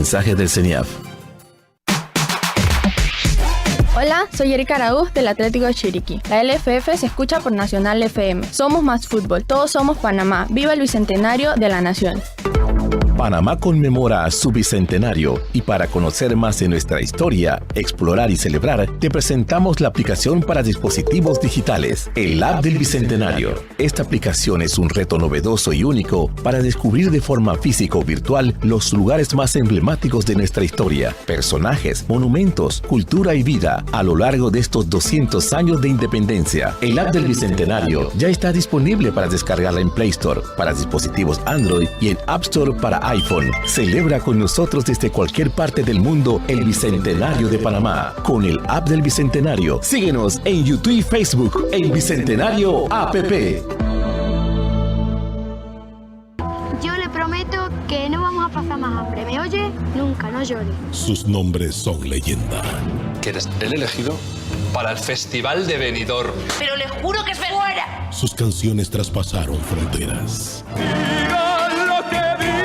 Mensaje del CENIAF. Hola, soy Erika Araúz del Atlético de Chiriquí. La LFF se escucha por Nacional FM. Somos más fútbol. Todos somos Panamá. ¡Viva el Bicentenario de la Nación! Panamá conmemora su bicentenario y para conocer más de nuestra historia, explorar y celebrar, te presentamos la aplicación para dispositivos digitales, el App del Bicentenario. Esta aplicación es un reto novedoso y único para descubrir de forma física o virtual los lugares más emblemáticos de nuestra historia, personajes, monumentos, cultura y vida a lo largo de estos 200 años de independencia. El App del Bicentenario ya está disponible para descargarla en Play Store, para dispositivos Android y en App Store para iPhone. Celebra con nosotros desde cualquier parte del mundo el Bicentenario de Panamá con el App del Bicentenario. Síguenos en YouTube y Facebook en Bicentenario APP. Yo le prometo que no vamos a pasar más hambre. ¿Me oye? Nunca, no llore. Sus nombres son leyenda. Que eres el elegido para el Festival de Benidorm. Pero le juro que es fuera. Sus canciones traspasaron fronteras. Digan lo que digan.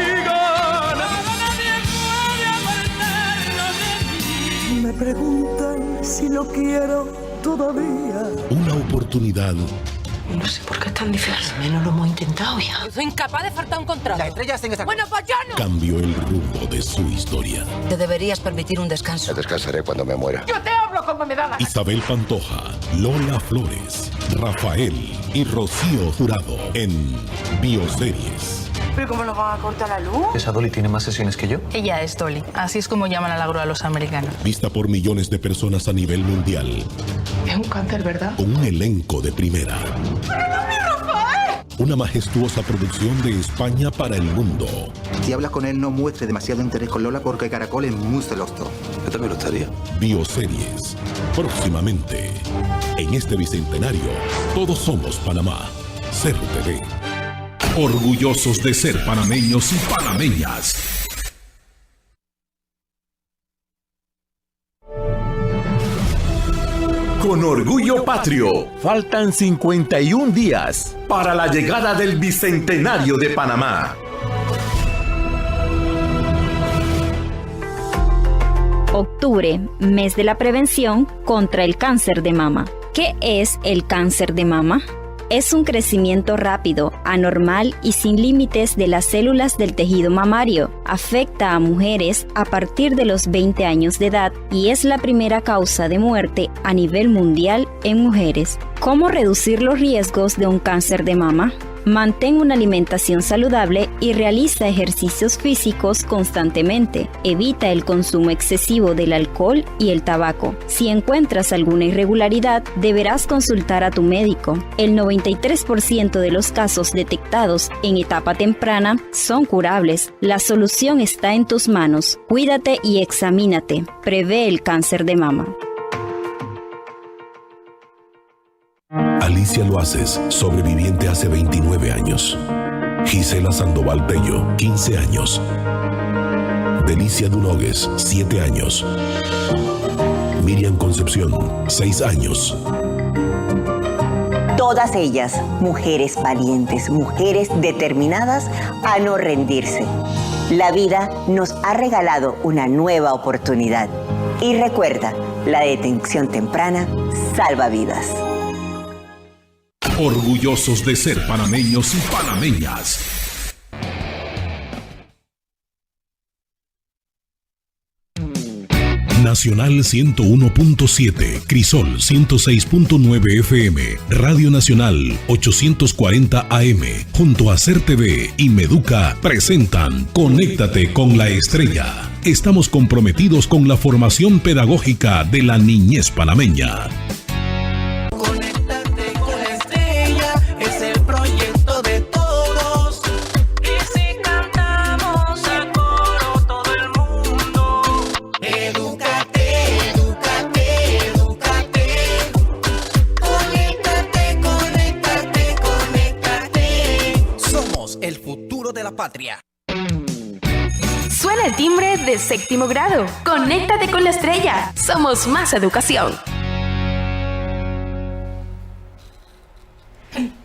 Me preguntan si lo quiero todavía. Una oportunidad. No sé por qué es tan difícil. Menos lo hemos intentado ya. Soy incapaz de faltar un contrato. La estrella está en esa... Bueno, pues yo no. Cambió el rumbo de su historia. Te deberías permitir un descanso. Descansaré cuando me muera. Yo te hablo como me da la... Isabel Pantoja, Lola Flores, Rafael y Rocío Jurado en Bioseries. ¿Pero cómo nos van a cortar la luz? ¿Esa Dolly tiene más sesiones que yo? Ella es Dolly. Así es como llaman a la grúa a los americanos. Vista por millones de personas a nivel mundial. Es un cáncer, ¿verdad? Con un elenco de primera. ¡Pero no, mi Rafael! Una majestuosa producción de España para el mundo. Si hablas con él, no muestre demasiado interés con Lola porque Caracol es muy celoso. Yo también lo estaría. Bioseries. Próximamente. En este bicentenario, todos somos Panamá. CERTV. Orgullosos de ser panameños y panameñas. Con orgullo patrio, faltan 51 días para la llegada del Bicentenario de Panamá. Octubre, mes de la prevención contra el cáncer de mama. ¿Qué es el cáncer de mama? Es un crecimiento rápido, anormal y sin límites de las células del tejido mamario. Afecta a mujeres a partir de los 20 años de edad y es la primera causa de muerte a nivel mundial en mujeres. ¿Cómo reducir los riesgos de un cáncer de mama? Mantén una alimentación saludable y realiza ejercicios físicos constantemente. Evita el consumo excesivo del alcohol y el tabaco. Si encuentras alguna irregularidad, deberás consultar a tu médico. El 93% de los casos detectados en etapa temprana son curables. La solución está en tus manos. Cuídate y examínate. Prevé el cáncer de mama. Alicia Loaces, sobreviviente hace 29 años. Gisela Sandoval Bello, 15 años. Delicia Dunogues, 7 años. Miriam Concepción, 6 años. Todas ellas, mujeres valientes, mujeres determinadas a no rendirse. La vida nos ha regalado una nueva oportunidad. Y recuerda, la detención temprana salva vidas. Orgullosos de ser panameños y panameñas. Nacional 101.7, Crisol 106.9 FM, Radio Nacional 840 AM, junto a CERTV y Meduca presentan Conéctate con la Estrella. Estamos comprometidos con la formación pedagógica de la niñez panameña. Patria. Suena el timbre de 7º grado. Conéctate con la estrella. Somos más educación.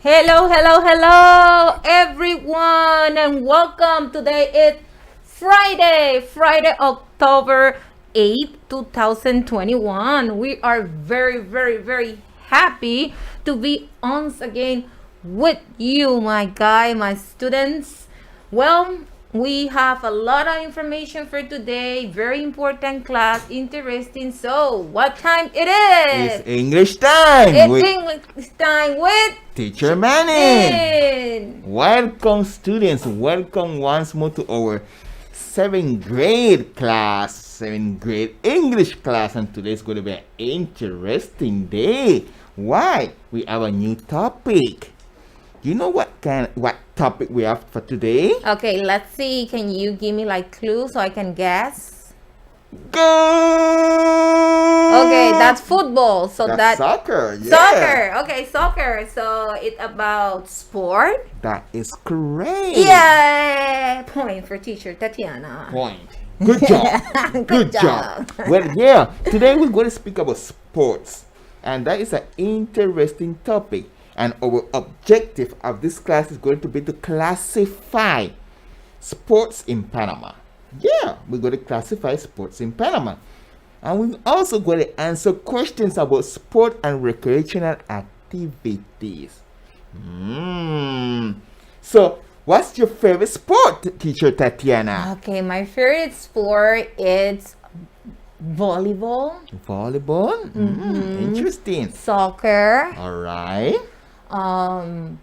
Hello, hello, hello, everyone, and welcome. Today is Friday, October 8th, 2021. We are very, very, very happy to be once again with you, my students. Well, we have a lot of information for today. Very important class, interesting. So, what time it is? It's English time. It's English time with Teacher Manning. Welcome, students. Welcome once more to our 7th grade class, 7th grade English class. And today's going to be an interesting day. Why? We have a new topic. You know what topic we have for today? Okay, let's see. Can you give me like clues so I can guess? Go! Okay, that's football. So that's soccer. Yeah. Soccer. Okay, soccer. So it's about sport. That is correct. Yeah. Point for teacher Tatiana. Point. Good job. Good job. Well, yeah. Today we're going to speak about sports, and that is an interesting topic. And our objective of this class is going to be to classify sports in Panama. Yeah, we're going to classify sports in Panama. And we're also going to answer questions about sport and recreational activities. So, what's your favorite sport, Teacher Tatiana? Okay, my favorite sport is volleyball. Volleyball? Interesting. Soccer. All right.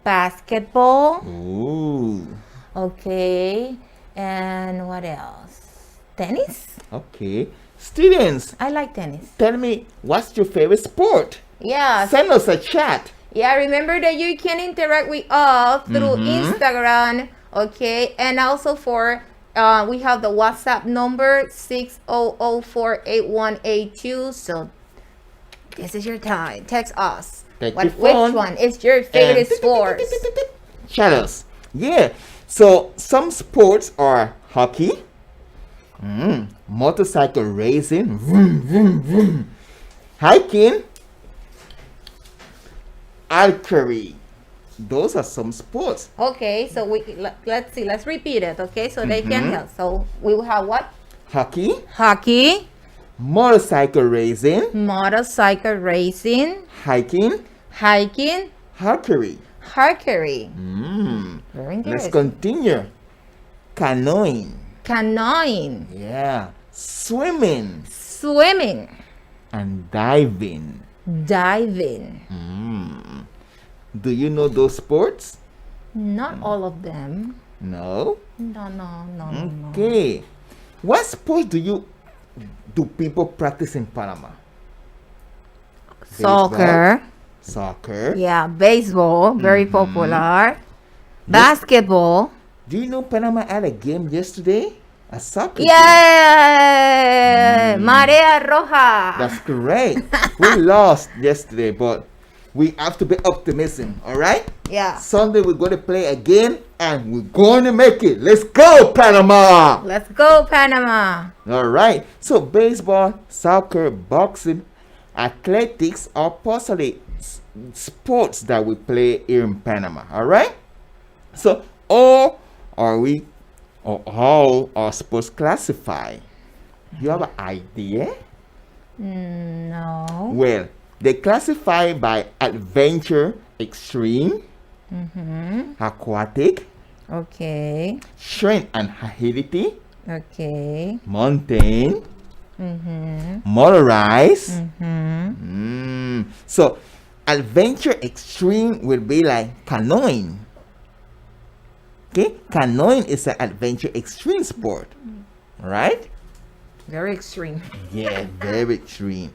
Basketball. Ooh. Okay. And what else? Tennis. Okay. Students. I like tennis. Tell me, what's your favorite sport? Yeah. Send us a chat. Yeah, remember that you can interact with us through Instagram. Okay. And also for we have the WhatsApp number 600488182. So this is your time. Text us. Which one is your favorite sport? Chat us. Yeah. So some sports are hockey, motorcycle racing, hiking, archery. Those are some sports. Okay, so let's see. Let's repeat it. Okay, so they can help. So we will have what? Hockey. Motorcycle racing. Hiking. Archery. Very interesting. Let's continue. Canoeing. Yeah. Swimming. And diving. Do you know those sports? Not all of them. No? No. Okay. What sports do people practice in Panama? Soccer. Yeah, baseball, very popular. Basketball. Do you know Panama had a game yesterday? A soccer game. Yeah, Marea Roja. That's correct. We lost yesterday, but we have to be optimistic, all right? Yeah. Sunday we're going to play again, and we're going to make it. Let's go, Panama! All right. So baseball, soccer, boxing, athletics are possibly sports that we play here in Panama. All right. So how are sports classified? You have an idea? No. Well, they classify by adventure, extreme, aquatic, okay, strength and agility, okay, mountain, motorized. So adventure extreme will be like canoeing. Okay, canoeing is an adventure extreme sport, right? Very extreme. Yeah, very extreme.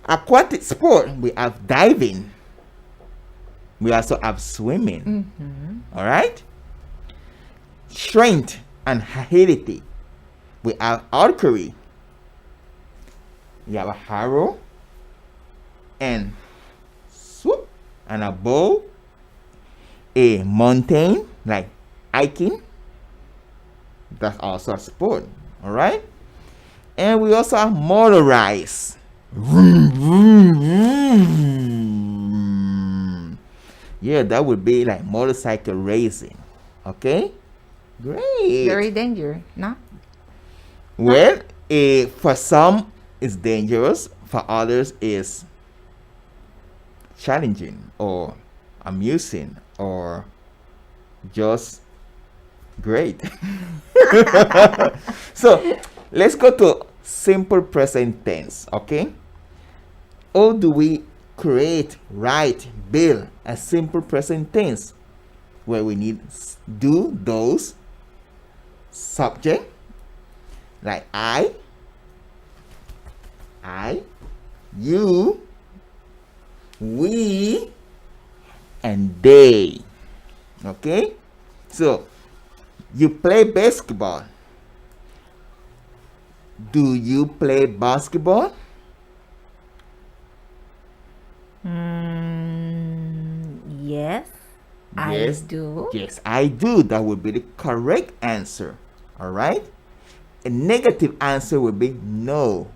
Aquatic sport, we have diving. We also have swimming. All right. Strength and agility, we have archery. You have a arrow and swoop and a bow. A mountain like hiking, that's also a sport. All right. And we also have motorized. Yeah, that would be like motorcycle racing. Okay, great. Very dangerous, no? Well, for some it's dangerous, for others it's challenging or amusing or just great. So let's go to simple present tense. Okay, how do we create, write, build a simple present tense where we need do, those, subject like I, you, we, and they? Okay, so you play basketball. Do you play basketball? Yes, I do. Yes, I do. That would be the correct answer. All right. A negative answer would be no,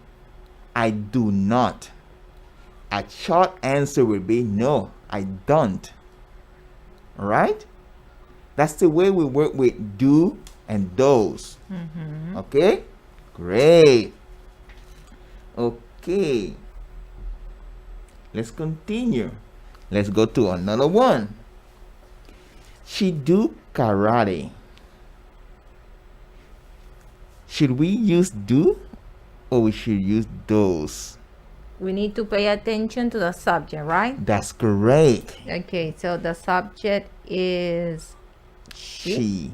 I do not. A short answer would be no, I don't. All right. That's the way we work with do and those. Okay. Great. Okay. Let's continue. Let's go to another one. She do karate. Should we use do or we should use those? We need to pay attention to the subject, right? That's correct. Okay, so the subject is she.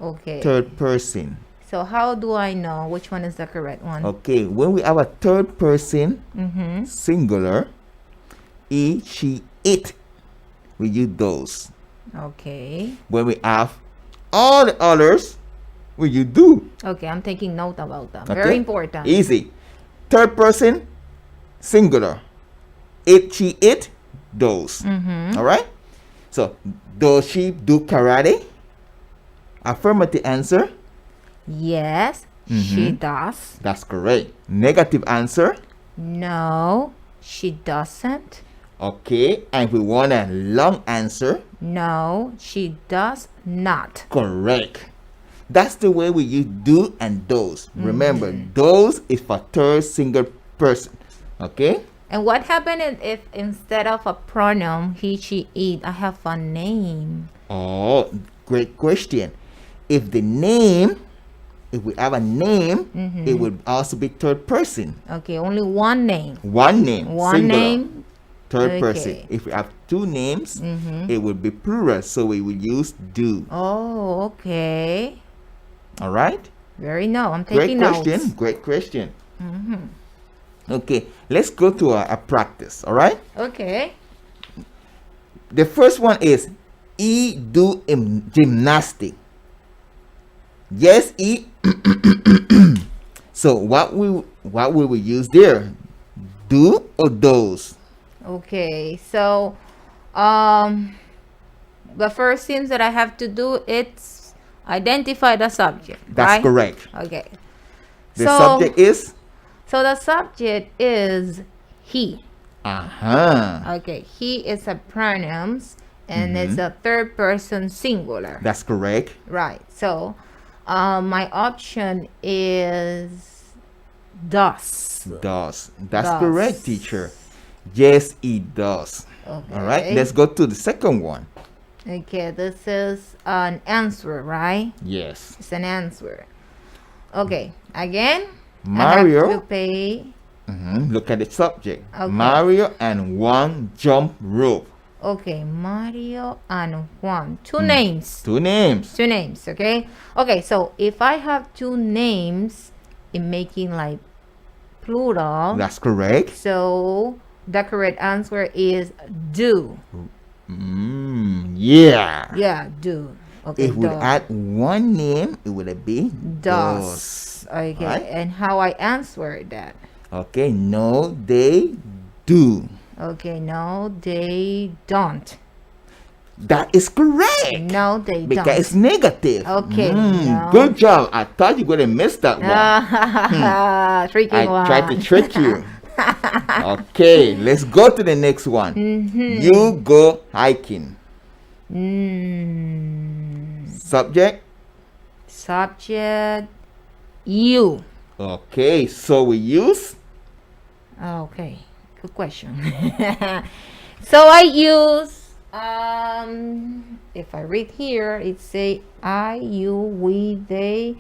Okay. Third person. So how do I know which one is the correct one? Okay, when we have a third person, singular, he, she, it, we use those. Okay. When we have all the others, we use do. Okay, I'm taking note about that. Okay? Very important. Easy. Third person, singular. It, she, it, those. All right? So, does she do karate? Affirmative answer. Yes, she does. That's correct. Negative answer. No, she doesn't. Okay, and if we want a long answer. No, she does not. Correct. That's the way we use do and those. Remember, those is for third single person. Okay? And what happened if instead of a pronoun, he, she, it, I have a name? Oh, great question. If the name, if we have a name, it would also be third person. Okay, only one name. One name. One singular. name. Third person. If we have two names, it would be plural, so we will use do. Oh, okay. All right? I'm taking notes. Great question. Okay, let's go to a practice. All right? Okay. The first one is he do gymnastic. Yes, he. So what will we use there? Do or those? Okay, so the first thing that I have to do is identify the subject. That's right? correct. Okay. The subject is? So the subject is he. Okay, he is a pronouns and it's a third person singular. That's correct. Right. So my option is does. Does. That's correct, teacher. Yes, it does. Okay. All right, let's go to the second one. Okay, this is an answer, right? Yes. It's an answer. Okay, again, Mario. I have to pay. Look at the subject. Okay. Mario and Juan jump rope. Okay, Mario and Juan. Two names. Two names. Two names, okay? Okay, so if I have two names in making like plural. That's correct. So the correct answer is do. Yeah. Yeah, do. Okay. If we add one name, it would be does. Okay. Right? And how I answer that? Okay. No, they do. Okay. No, they don't. That is correct. No, they don't. Because it's negative. Okay. No. Good job. I thought you were going to miss that one. Tricking one. I tried to trick you. Okay, let's go to the next one. You go hiking. Subject you. Okay, so we use. Okay, good question. So I use, if I read here, it say I, you, we, they.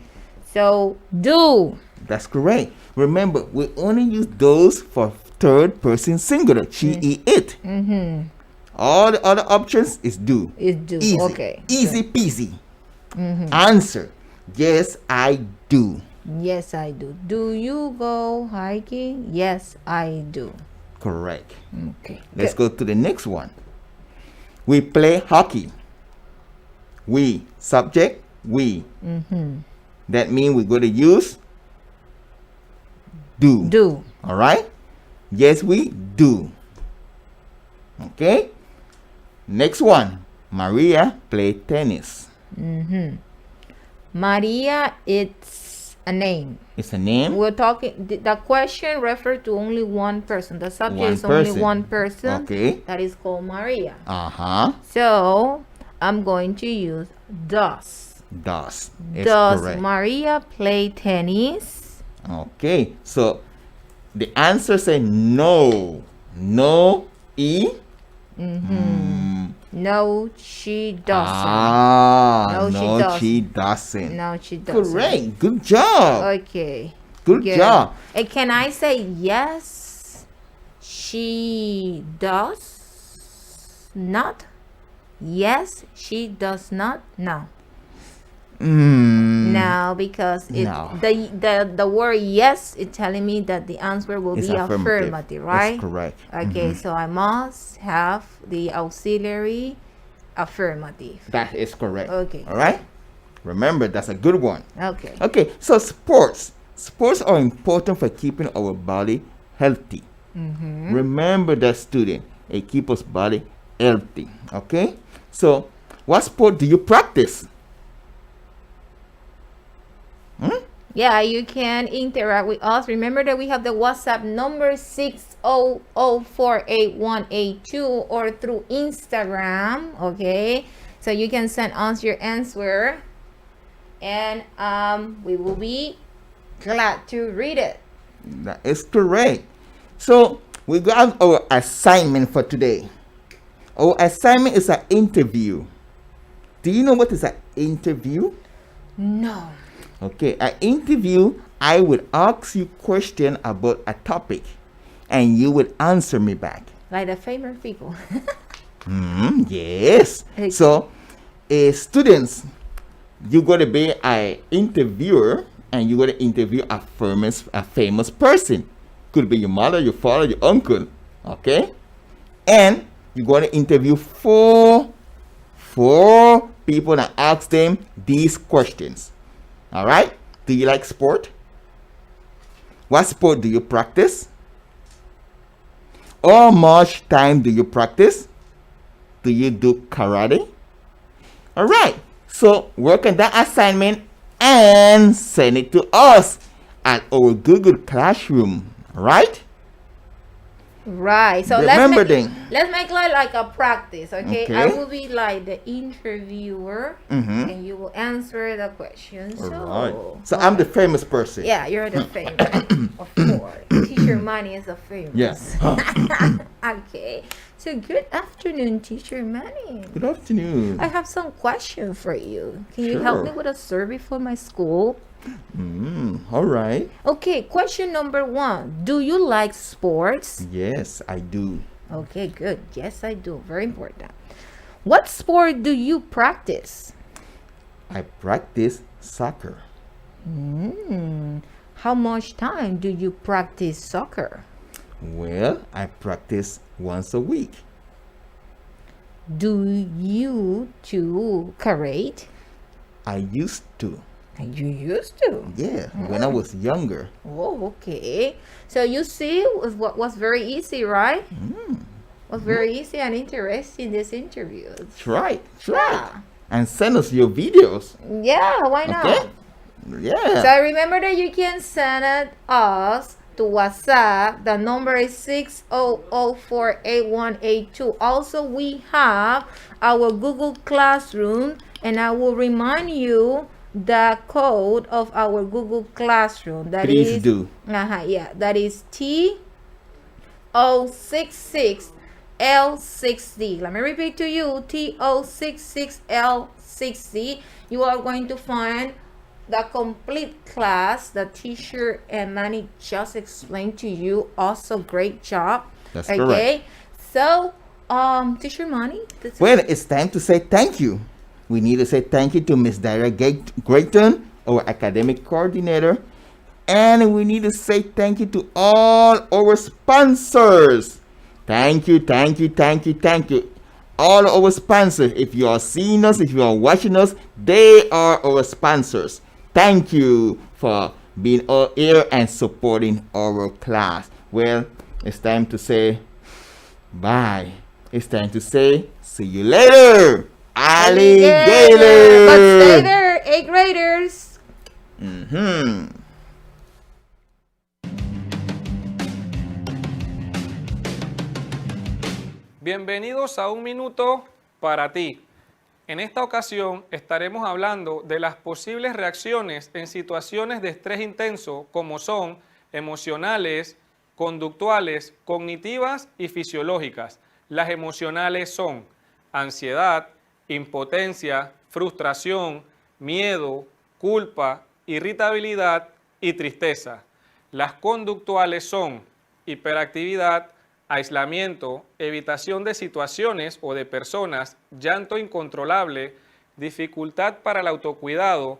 So do. That's correct. Remember, we only use those for third person singular. She, it. Mm-hmm. All the other options is do. Is do. Easy. Okay. Easy peasy. Mm-hmm. Answer. Yes, I do. Yes, I do. Do you go hiking? Yes, I do. Correct. Okay. Let's go to the next one. We play hockey. We. Subject. We. Mm-hmm. That means we're going to use do. Do. All right? Yes, we do. Okay? Next one. Maria play tennis. Mm-hmm. Maria, it's a name. It's a name? We're talking, the question refers to only one person. The subject One is person. only one person. Okay. That is called Maria. Uh-huh. So, I'm going to use does. Does. Does correct. Maria play tennis? Okay. So, the answer say no. No, E. Mm-hmm. No, she doesn't. No, she doesn't. No, she doesn't. Correct. Good job. Okay. Good job. And can I say yes, she does not? Yes, she does not? No. No, because the word yes is telling me that the answer will be affirmative, right? That's correct. Okay, so I must have the auxiliary affirmative. That is correct. Okay. All right? Remember, that's a good one. Okay. Okay, so sports. Sports are important for keeping our body healthy. Mm-hmm. Remember that, student. It keeps us body healthy. Okay? So, what sport do you practice? Yeah, you can interact with us. Remember that we have the WhatsApp number 600488182 or through Instagram. Okay, so you can send us your answer, and we will be glad to read it. That is correct. So we got our assignment for today. Our assignment is an interview. Do you know what is an interview? No. Okay, an interview, I would ask you question about a topic and you would answer me back. Like the famous people. Yes. Okay. So, students, you're going to be an interviewer and you're going to interview a famous person. Could be your mother, your father, your uncle. Okay? And you're going to interview four people and ask them these questions. All right? Do you like sport? What sport do you practice? How much time do you practice? Do you do karate? All right. So work on that assignment and send it to us at our Google Classroom. Right? Right. So let's make like a practice, okay? I will be like the interviewer, and you will answer the questions. Right. So I'm the famous person. Yeah, you're the famous, of course. Teacher Manny is the famous. Yes. Okay. So good afternoon, Teacher Manny. Good afternoon. I have some questions for you. Can you help me with a survey for my school? All right. Okay, question number 1. Do you like sports? Yes, I do. Okay, good. Yes, I do. Very important. What sport do you practice? I practice soccer. How much time do you practice soccer? Well, I practice once a week. Do you do karate? I used to. You used to? Yeah, when I was younger. Oh, okay. So you see, what was very easy, right? Was very easy and interesting, this interview. That's right. And send us your videos. Yeah, why not? Okay. Yeah. So remember that you can send it us to WhatsApp. The number is 600488182. Also, we have our Google Classroom, and I will remind you the code of our Google Classroom. Please do. That is T066L6D. Let me repeat to you, T066L6D. You are going to find the complete class the teacher and Manny just explained to you. Also, great job. That's correct. So, Teacher Manny. Well, it's time to say thank you. We need to say thank you to Miss Dara Grayton, our academic coordinator. And we need to say thank you to all our sponsors. Thank you. All our sponsors. If you are seeing us, if you are watching us, they are our sponsors. Thank you for being all here and supporting our class. Well, it's time to say bye. It's time to say see you later. Alligator. But stay there, 8th graders. Bienvenidos a Un Minuto para Ti. En esta ocasión estaremos hablando de las posibles reacciones en situaciones de estrés intenso como son emocionales, conductuales, cognitivas y fisiológicas. Las emocionales son ansiedad, impotencia, frustración, miedo, culpa, irritabilidad y tristeza. Las conductuales son hiperactividad, aislamiento, evitación de situaciones o de personas, llanto incontrolable, dificultad para el autocuidado,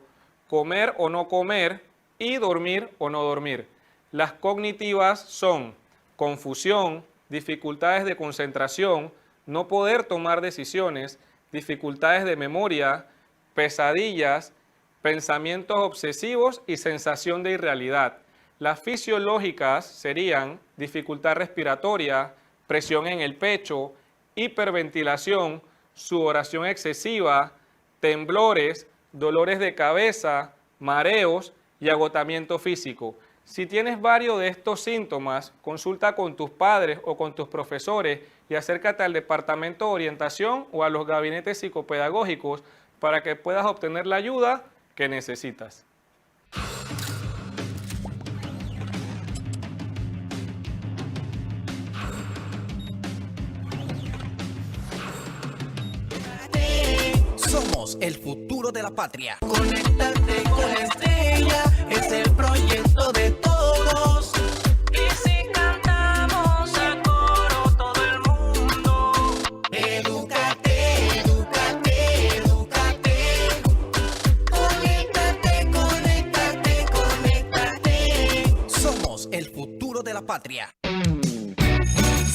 comer o no comer y dormir o no dormir. Las cognitivas son confusión, dificultades de concentración, no poder tomar decisiones, dificultades de memoria, pesadillas, pensamientos obsesivos y sensación de irrealidad. Las fisiológicas serían dificultad respiratoria, presión en el pecho, hiperventilación, sudoración excesiva, temblores, dolores de cabeza, mareos y agotamiento físico. Si tienes varios de estos síntomas, consulta con tus padres o con tus profesores y acércate al departamento de orientación o a los gabinetes psicopedagógicos para que puedas obtener la ayuda que necesitas. Somos el futuro de la patria. Conéctate con Estrella, es el proyecto de todos. Y si cantamos a coro todo el mundo, edúcate, edúcate, edúcate. Conéctate, conéctate, conéctate. Somos el futuro de la patria.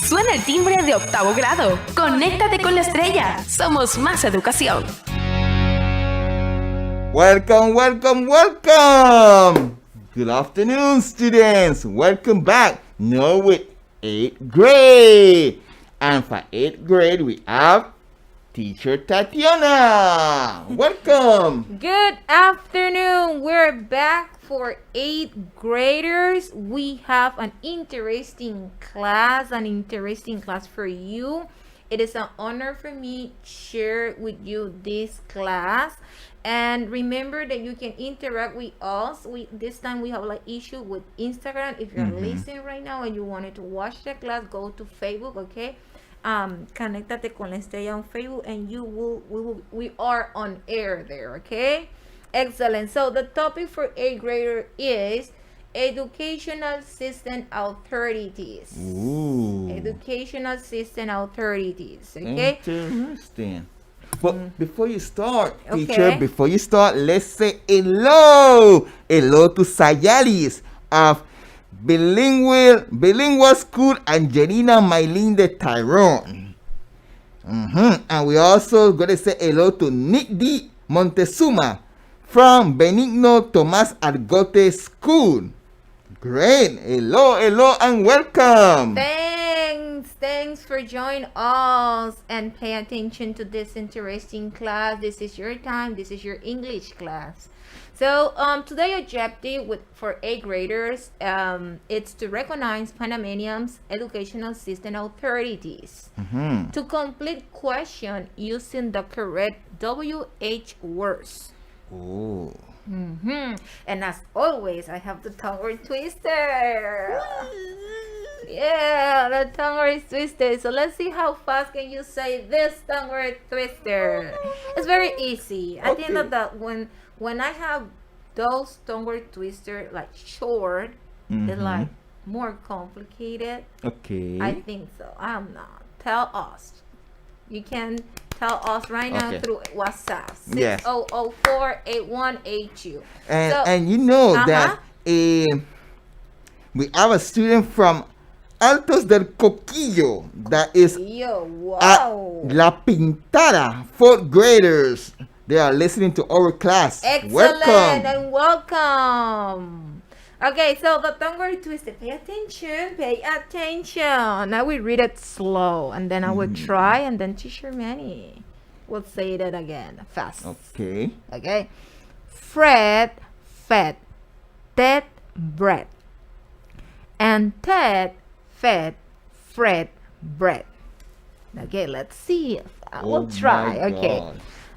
Suena el timbre de 8º grado. Conéctate con la estrella. Somos más educación. Welcome. Good afternoon, students. Welcome back. Now with 8th grade. And for 8th grade, we have Teacher Tatiana. Welcome. Good afternoon. We're back for 8th graders. We have an interesting class for you. It is an honor for me to share with you this class. And remember that you can interact with us. This time we have like issue with Instagram. If you're listening right now and you wanted to watch the class, go to Facebook, okay? Conéctate con la estrella on Facebook, and we are on air there, okay? Excellent. So the topic for 8th grader is educational system authorities. Ooh. Educational system authorities, okay? Interesting. But before you start, teacher, let's say hello to Sayalis of Bilingual School Angelina Maylinde Tyrone. And we also going to say hello to Nick D. Montezuma from Benigno Tomas Argote School. Great. Hello and welcome. Thanks for joining us and pay attention to this interesting class. This is your time. This is your English class. So today's objective for 8th graders, it's to recognize Panamanians' educational system authorities. To complete question using the correct WH words. Oh. And as always, I have the tongue word twister. Yeah, the tongue word twister. So let's see how fast can you say this tongue word twister. It's very easy. I think that when I have those tongue word twister like short, it's like more complicated. Okay. I think so. I'm not. Tell us. You can tell us right now through WhatsApp. 60048182. And you know that we have a student from Altos del Coquillo that is at La Pintada, 4th graders. They are listening to our class. Excellent and welcome. Okay, so the tongue word twister. Pay attention. Pay attention. Now we read it slow, and then I will try, and then Teacher Manny will say that again fast. Okay. Okay. Fred fed Ted bread, and Ted fed Fred bread. Okay, let's see. I will try. Okay.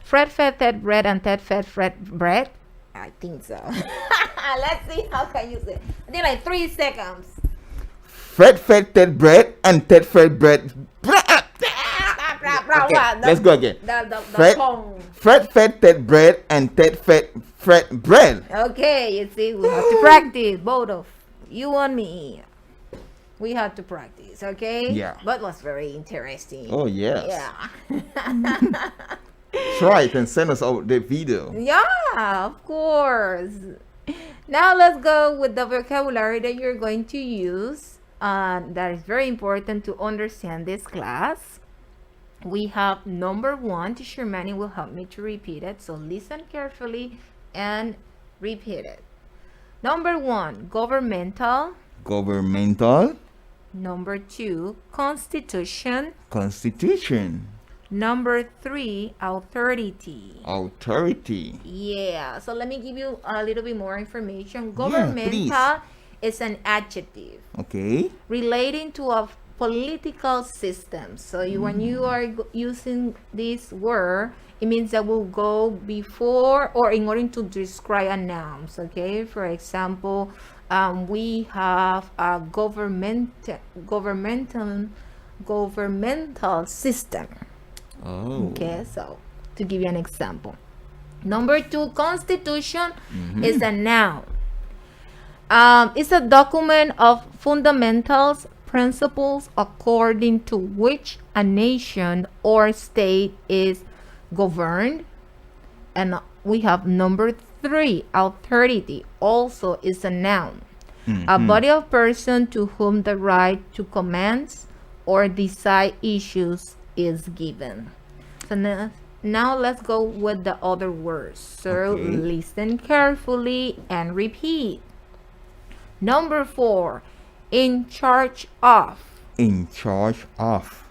Fred fed Ted bread, and Ted fed Fred bread. I think so. Let's see how can you say it. I think like 3 seconds. Fred fed Ted bread and Ted fed bread. Let's go again. Fred fed Ted bread and Ted fed Fred bread. Okay, you see, we have to practice, both of you and me. We have to practice, okay? Yeah. But it was very interesting. Oh, yes. Yeah. Try it and send us out the video. Yeah, of course. Now let's go with the vocabulary that you're going to use. That is very important to understand this class. We have number 1. Teacher Manny will help me to repeat it. So listen carefully and repeat it. Number 1, governmental. Governmental. Number 2, constitution. Constitution. Number 3, authority. Authority. Yeah, so let me give you a little bit more information. Governmental is an adjective. Okay. Relating to a political system. So when you are using this word, it means that will go before or in order to describe a noun. Okay, for example, we have a governmental system. Oh. Okay, so to give you an example. Number 2, constitution is a noun. It's a document of fundamentals, principles according to which a nation or state is governed. And we have number 3, authority, also is a noun. A body of person to whom the right to command or decide issues is given. So now let's go with the other words. So listen carefully and repeat. Number 4, in charge of. In charge of.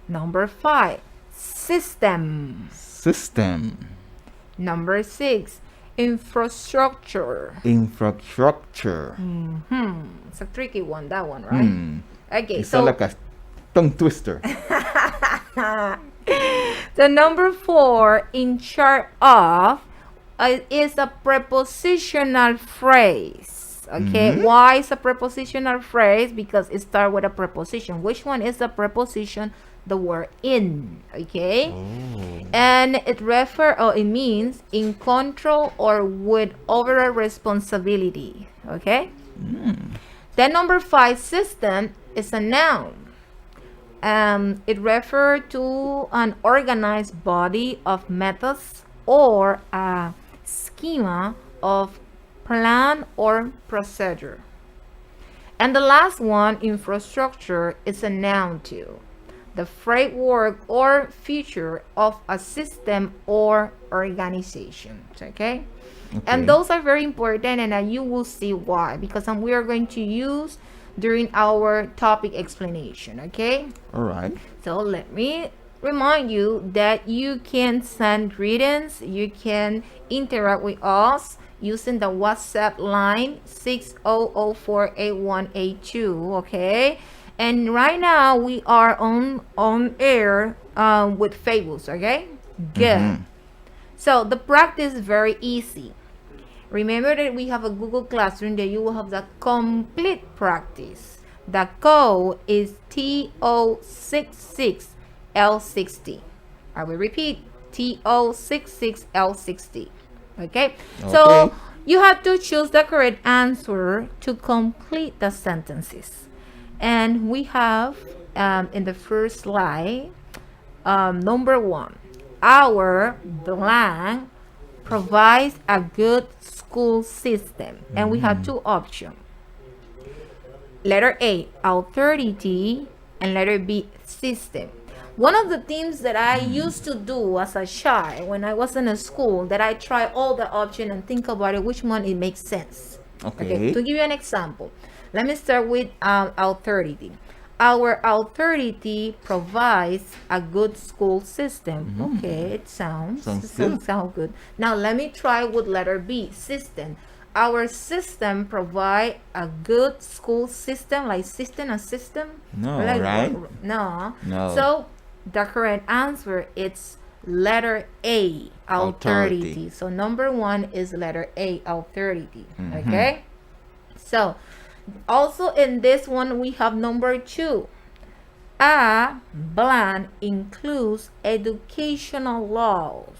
Number 5, system. System. Number 6, infrastructure. Infrastructure. It's a tricky one, that one, right? Okay, it's like a tongue twister. The number 4, in charge of, is a prepositional phrase. Okay, why is a prepositional phrase? Because it starts with a preposition. Which one is the preposition? The word in. Okay, and it it means in control or with overall responsibility. Okay. Then number 5, system, is a noun. It refers to an organized body of methods or a schema of plan or procedure. And the last one, infrastructure, is a noun too. The framework or feature of a system or organization. Okay? And those are very important, and you will see why, because we are going to use during our topic explanation. Okay? All right. So let me remind you that you can send greetings, you can interact with us using the WhatsApp line 60048182. Okay, and right now we are on air with Facebook. Okay, good. So the practice is very easy. Remember that we have a Google Classroom that you will have the complete practice. The code is TO66L60. I will repeat, TO66L60. Okay? So you have to choose the correct answer to complete the sentences. And we have in the first slide, number 1, our blank provides a good school system. And we have two options. Letter A, authority, and letter B, system. One of the things that I used to do as a child when I was in a school, that I try all the options and think about it, which one it makes sense. Okay. To give you an example, let me start with authority. Our authority provides a good school system. Okay, it sounds good. Now let me try with letter B, system. Our system provide a good school system, like system, a system. No, like, right? No. So the correct answer is letter A, authority. So number 1 is letter A, authority. Okay. So also in this one we have number 2. A blank includes educational laws.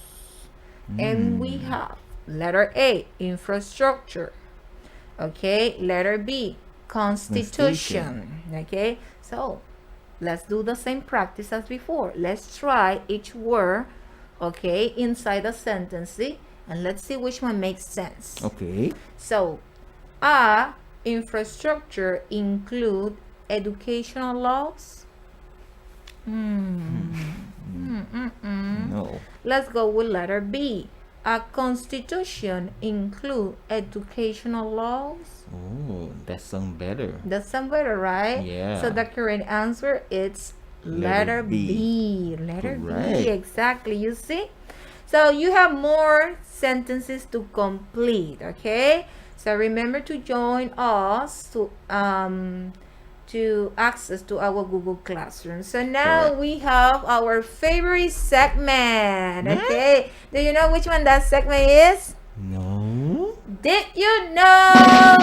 And we have letter A, infrastructure. Okay, letter B, constitution. Okay, so let's do the same practice as before. Let's try each word, okay, inside the sentence, and let's see which one makes sense. Okay. So, infrastructure include educational laws? No. Let's go with letter B. A constitution include educational laws? Oh, that sounds better. That sounds better, right? Yeah. So the correct answer is letter B. Letter B, exactly. You see? So you have more sentences to complete, okay? So remember to join us to access to our Google Classroom. So now we have our favorite segment. Okay, do you know which one that segment is? No. Did you know?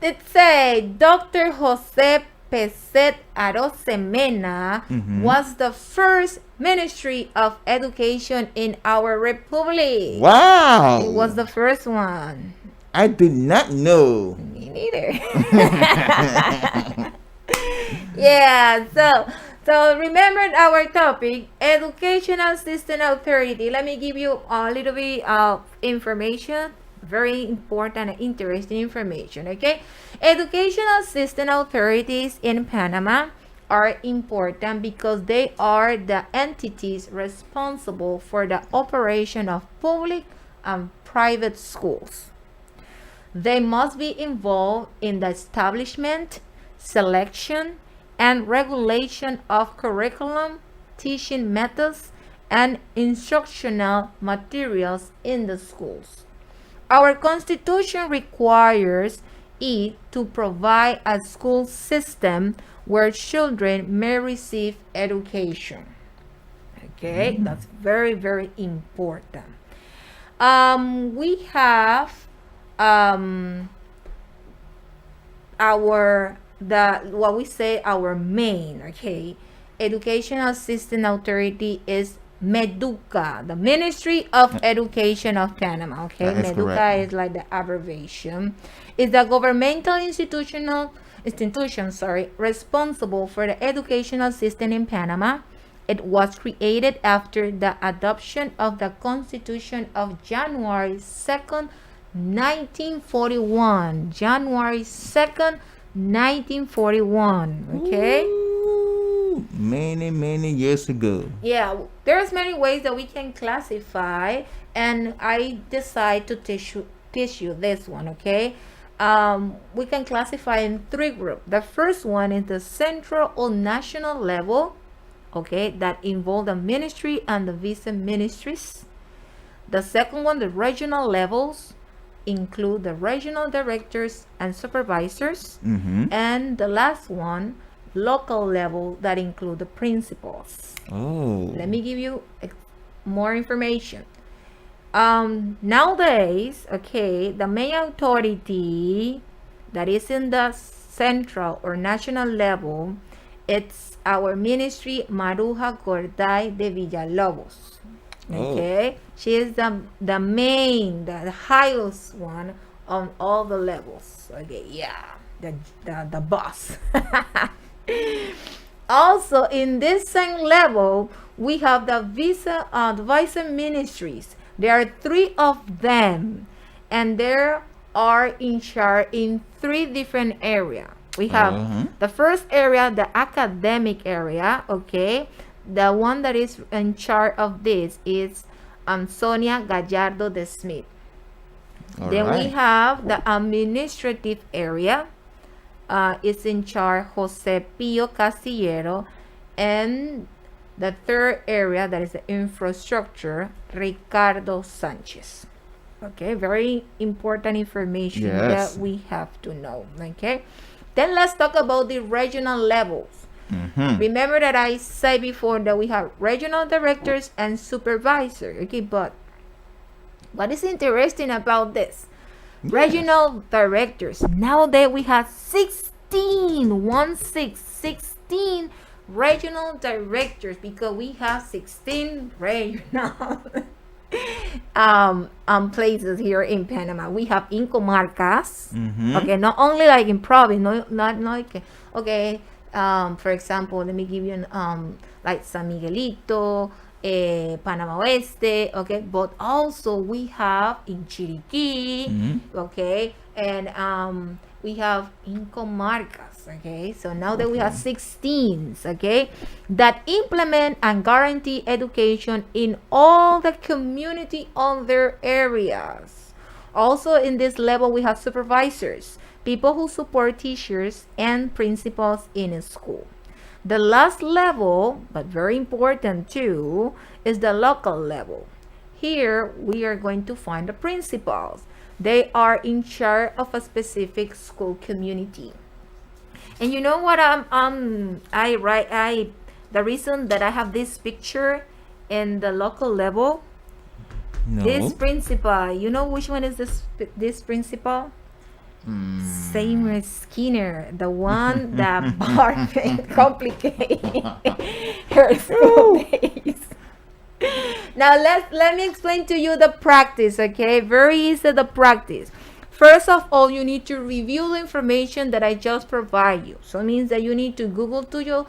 It say Dr. Jose Peset Arosemena was the first Ministry of Education in our Republic. Wow! It was the first one. I did not know. Me neither. Yeah, so remember our topic, Educational System Authority. Let me give you a little bit of information. Very important and interesting information, okay? Educational system authorities in Panama are important because they are the entities responsible for the operation of public and private schools. They must be involved in the establishment, selection, and regulation of curriculum, teaching methods, and instructional materials in the schools. Our Constitution requires it to provide a school system where children may receive education. Okay, that's very, very important. We have our main, okay, Educational System Authority is MEDUCA, the Ministry of Education of Panama. Okay, MEDUCA is like the abbreviation. It's the governmental institution responsible for the educational system in Panama. It was created after the adoption of the Constitution of January 2nd, 1941. January 2nd, 1941. Okay. Ooh, many years ago. Yeah, there's many ways that we can classify, and I decide to teach you this one. Okay. We can classify in 3 groups. The first one is the central or national level, okay, that involve the ministry and the vice ministries. The second one, the regional levels, include the regional directors and supervisors. And the last one, local level that include the principals. Oh. Let me give you more information. Nowadays, okay, the main authority that is in the central or national level, it's our ministry, Maruja Gorday de Villalobos. Okay, she is the main, the highest one on all the levels. Okay, yeah, the boss. Also, in this same level, we have the vice ministries. There are 3 of them, and they are in charge in 3 different areas. We have the first area, the academic area, okay. The one that is in charge of this is Sonia Gallardo de Smith. Then we have the administrative area. Is in charge Jose Pio Castillero, and the third area, that is the infrastructure, Ricardo Sanchez. Okay, very important information that we have to know. Okay, then let's talk about the regional levels. Remember that I said before that we have regional directors and supervisor. Okay, but what is interesting about this? Regional directors. Nowadays we have 16 regional directors, because we have 16 regional places here in Panama. We have in comarcas. Okay, not only like in province, not like, okay, for example, let me give you like San Miguelito, Panama Oeste, okay, but also we have in Chiriquí, okay, and we have in comarcas, okay. So now that we have 16, okay, that implement and guarantee education in all the community on their areas. Also in this level we have supervisors, people who support teachers and principals in a school. The last level, but very important too, is the local level. Here we are going to find the principals. They are in charge of a specific school community. And you know what? The reason that I have this picture in the local level. No. This principal, you know which one is this principal? Seymour Skinner, the one that Barbie complicated her school days. Now let me explain to you the practice, okay? Very easy, the practice. First of all, you need to review the information that I just provide you. So it means that you need to to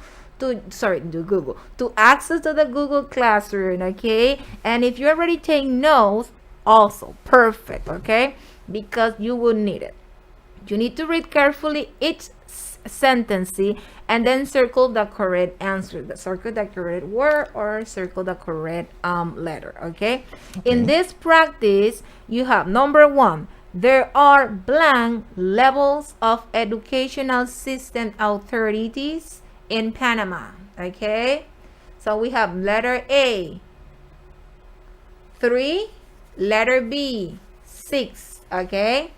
access to the Google Classroom, okay? And if you already take notes, also perfect, okay? Because you will need it. You need to read carefully each sentence and then circle the correct answer. Circle the correct word or circle the correct letter, okay? In this practice, you have number 1, there are blank levels of educational system authorities in Panama, okay? So we have letter A, 3, letter B, 6, okay?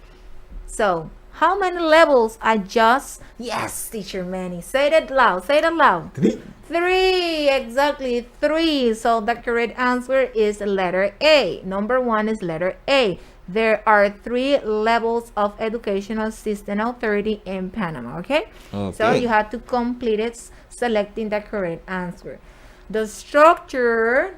So how many levels are just? Yes, teacher Manny. Say that loud. Say that loud. 3. Exactly, 3. So the correct answer is letter A. Number 1 is letter A. There are 3 levels of educational system authority in Panama. Okay? So you have to complete it selecting the correct answer. The structure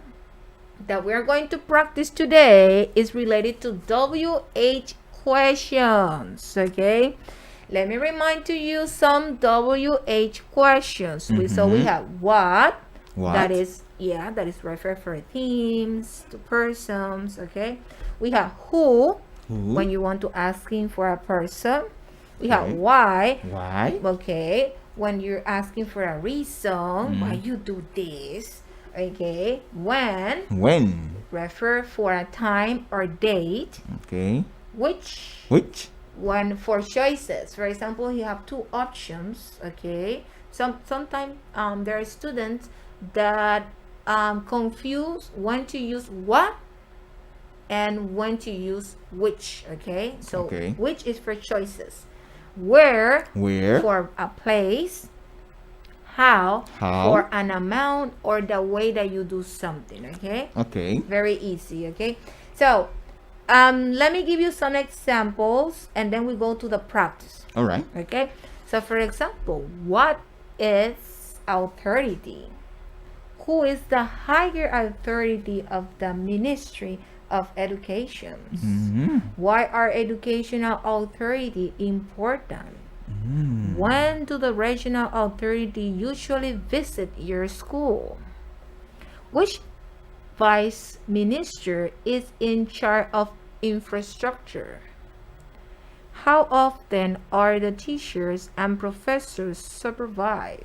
that we're going to practice today is related to WH questions, okay? Let me remind to you some WH questions. So we have what? That is refer for themes, to persons, okay? We have who? When you want to asking for a person. We have why? Okay. When you're asking for a reason, why you do this, okay? When? Refer for a time or date. Okay. Which? One for choices. For example, you have 2 options, okay? Sometimes there are students that confuse when to use what and when to use which, okay? So which is for choices. Where for a place. how for an amount or the way that you do something, okay? Okay. Very easy, okay? So, let me give you some examples and then we go to the practice. All right. Okay? So, for example, what is authority? Who is the higher authority of the Ministry of Education? Mm-hmm. Why are educational authority important? Mm. When do the regional authority usually visit your school? Which vice minister is in charge of infrastructure? How often are the teachers and professors supervised?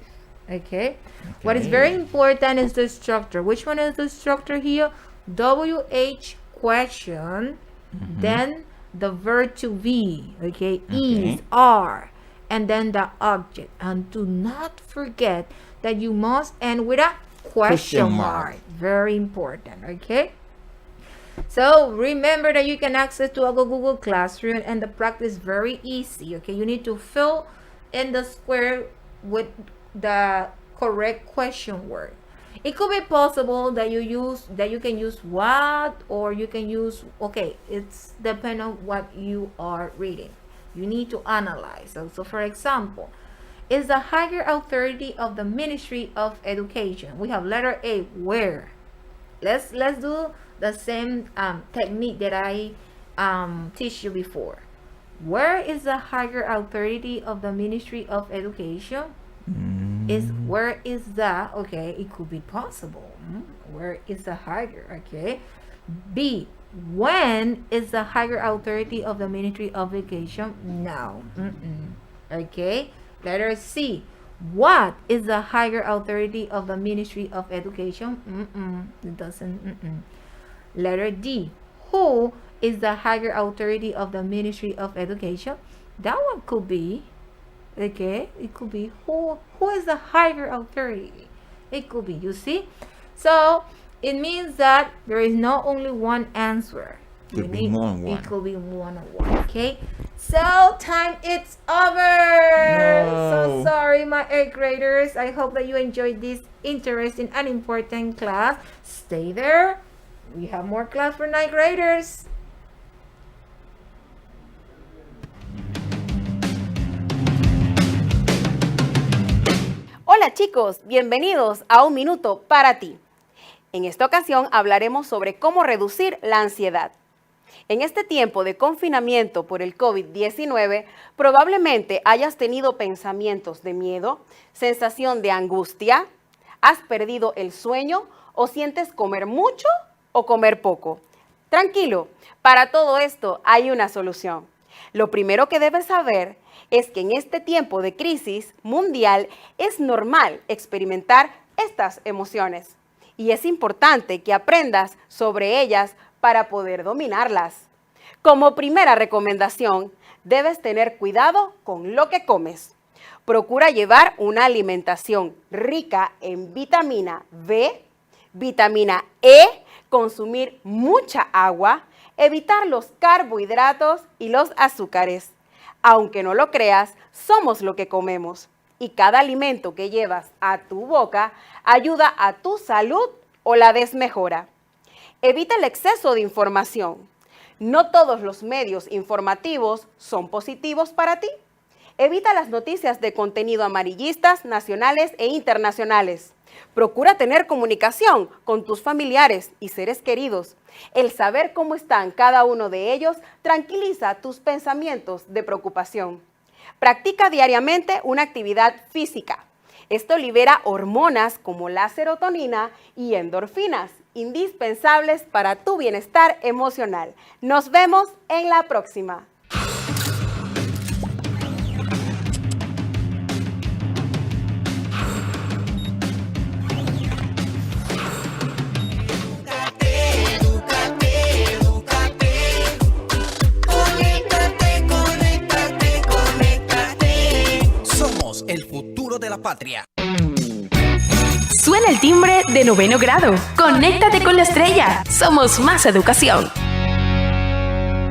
Okay. What is very important is the structure. Which one is the structure here? WH question, then the verb to be, okay, is, are, and then the object. And do not forget that you must end with a question mark. Very important, okay? So remember that you can access to our Google Classroom, and the practice is very easy, okay? You need to fill in the square with the correct question word. It could be possible that you can use what, or you can use, okay, it's depend on what you are reading. You need to analyze. So for example, is the higher authority of the Ministry of Education. We have letter A, where. Let's do the same technique that I teach you before. Where is the higher authority of the Ministry of Education? Where is the, okay, it could be possible. Where is the higher, okay? B, when is the higher authority of the Ministry of Education? No. Okay. Letter C, what is the higher authority of the Ministry of Education? It doesn't. Letter D, who is the higher authority of the Ministry of Education? That one could be, okay, it could be who is the higher authority? It could be, you see? So it means that there is not only one answer. It could be more than one. It could be one on one, okay? So time it's over. No. So sorry, my 8th graders. I hope that you enjoyed this interesting and important class. Stay there. We have more class for 9th graders. Hola chicos, bienvenidos a Un Minuto para Ti. En esta ocasión hablaremos sobre cómo reducir la ansiedad. En este tiempo de confinamiento por el COVID-19, probablemente hayas tenido pensamientos de miedo, sensación de angustia, has perdido el sueño o sientes comer mucho o comer poco. Tranquilo, para todo esto hay una solución. Lo primero que debes saber es que en este tiempo de crisis mundial es normal experimentar estas emociones y es importante que aprendas sobre ellas para poder dominarlas. Como primera recomendación, debes tener cuidado con lo que comes. Procura llevar una alimentación rica en vitamina B, vitamina E, consumir mucha agua, evitar los carbohidratos y los azúcares. Aunque no lo creas, somos lo que comemos y cada alimento que llevas a tu boca ayuda a tu salud o la desmejora. Evita el exceso de información. No todos los medios informativos son positivos para ti. Evita las noticias de contenido amarillistas, nacionales e internacionales. Procura tener comunicación con tus familiares y seres queridos. El saber cómo están cada uno de ellos tranquiliza tus pensamientos de preocupación. Practica diariamente una actividad física. Esto libera hormonas como la serotonina y endorfinas, indispensables para tu bienestar emocional. Nos vemos en la próxima. El futuro de la patria. Suena el timbre de 9º grado. Conéctate con la estrella. Somos más educación.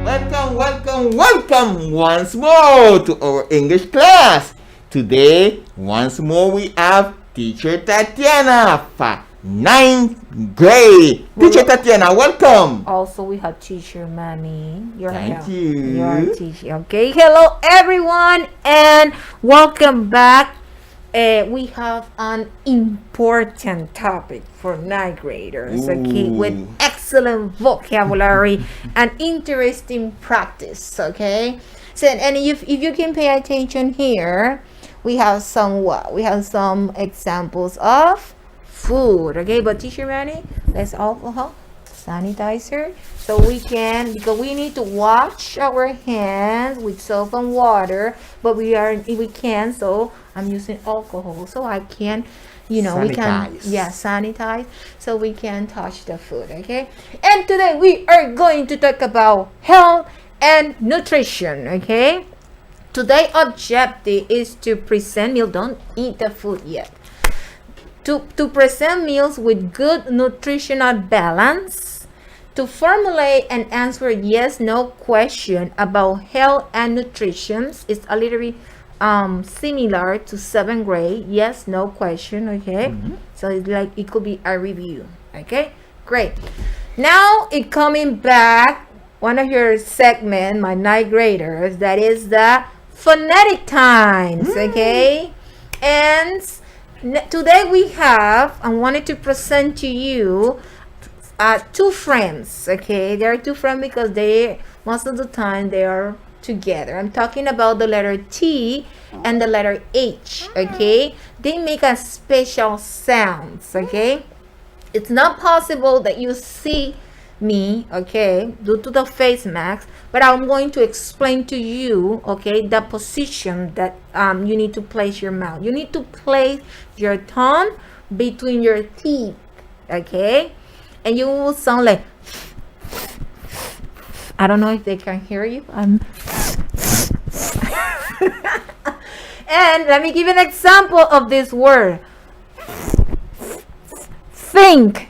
Welcome once more to our English class. Today, once more we have Teacher Tatiana for 9th grade. Teacher Tatiana, welcome. Also, we have Teacher Manny. Thank you. Your teacher. Okay. Hello, everyone, and welcome back. We have an important topic for 9th graders. Okay, with excellent vocabulary and interesting practice. Okay. So, and if you can pay attention here, we have some examples of food. Okay, but Teacher Manny, there's alcohol, sanitizer, so we can, because we need to wash our hands with soap and water, but we can, so I'm using alcohol, so I can, sanitize. We can sanitize, so we can touch the food. Okay, and today we are going to talk about health and nutrition. Okay, today's objective is to present meal. Don't eat the food yet. To present meals with good nutritional balance, to formulate and answer yes/no question about health and nutrition. Is a little bit similar to 7th grade yes/no question. Okay, so it's like it could be a review. Okay, great. Now it coming back one of your segment, my 9th graders, that is the phonetic times. Okay, and today I wanted to present to you two friends. Okay, there are two friends because most of the time they are together. I'm talking about the letter T and the letter H. Okay, they make a special sounds. Okay, it's not possible that you see me, okay, due to the face mask, but I'm going to explain to you, okay, the position that you need to place your mouth. You need to place your tongue between your teeth, okay, and you will sound like, I don't know if they can hear you. And let me give an example of this word. Think.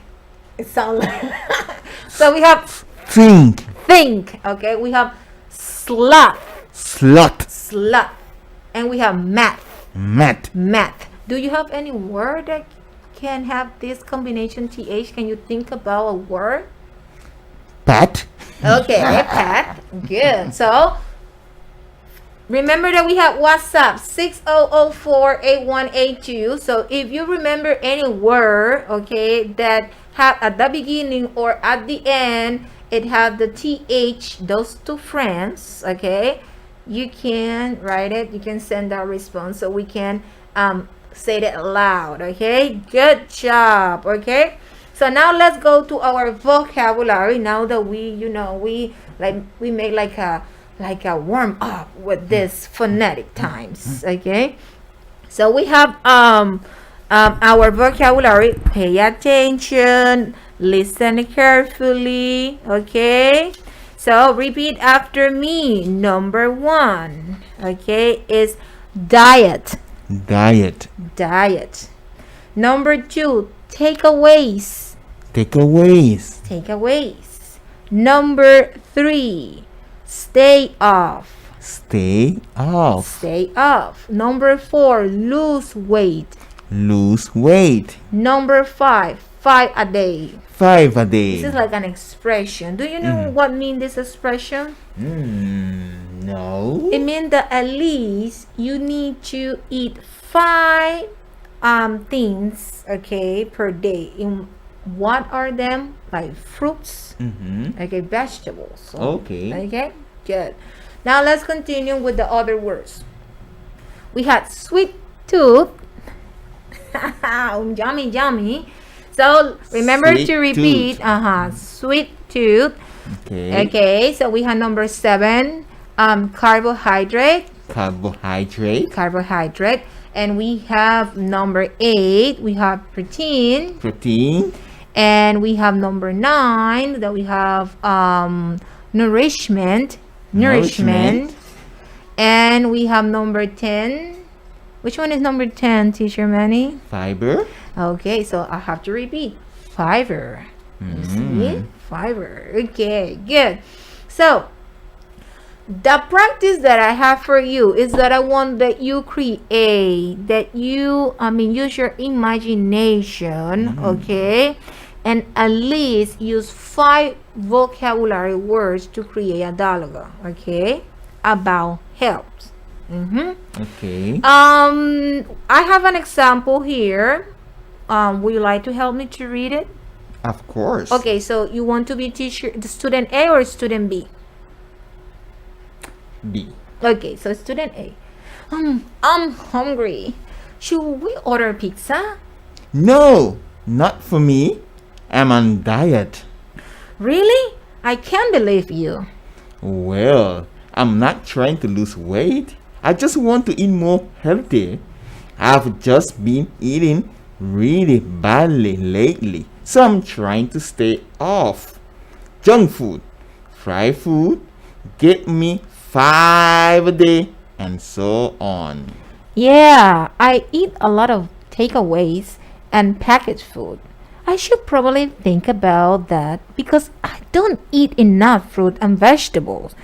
It sounds like so we have think. Okay, we have slut, and we have math. Do you have any word that can have this combination th? Can you think about a word? Pat. Okay, Pat. Good. So remember that we have WhatsApp 60048182. So if you remember any word, okay, that have at the beginning or at the end, it have the th, those two friends, okay, you can write it, you can send our response so we can say it loud. Okay, good job. Okay, so now let's go to our vocabulary. Now that we make like a warm up with this phonetic times. Okay, so we have our vocabulary. Pay attention, listen carefully. Okay, so repeat after me. Number 1, okay, is diet. Number 2, takeaways. Number 3, stay off. Number 4, lose weight. Number 5 a day. This is like an expression. Do you know what mean this expression? No. It means that at least you need to eat 5 things, okay, per day. In what are them? Like fruits, okay, vegetables. Okay, good. Now let's continue with the other words. We had sweet tooth. Yummy. So remember Sweet to repeat. Sweet tooth. Okay. So we have number 7, carbohydrate. And we have number 8. We have protein. And we have number 9 that we have nourishment. And we have number 10. Which one is number 10, Teacher Manny? Fiber. Okay, so I have to repeat. Fiber. You see? Fiber. Okay, good. So the practice that I have for you is that I want that you create, that you, use your imagination, okay? And at least use 5 vocabulary words to create a dialogue, okay? About health. Okay. I have an example here. Would you like to help me to read it? Of course. Okay, so you want to be teacher, the student A or student B? B. Okay, so student A. I'm hungry. Should we order pizza? No, not for me. I'm on diet. Really? I can't believe you. Well, I'm not trying to lose weight. I just want to eat more healthy. I've just been eating really badly lately, so I'm trying to stay off. Junk food, fried food, get me 5 a day, and so on. Yeah, I eat a lot of takeaways and packaged food. I should probably think about that because I don't eat enough fruit and vegetables,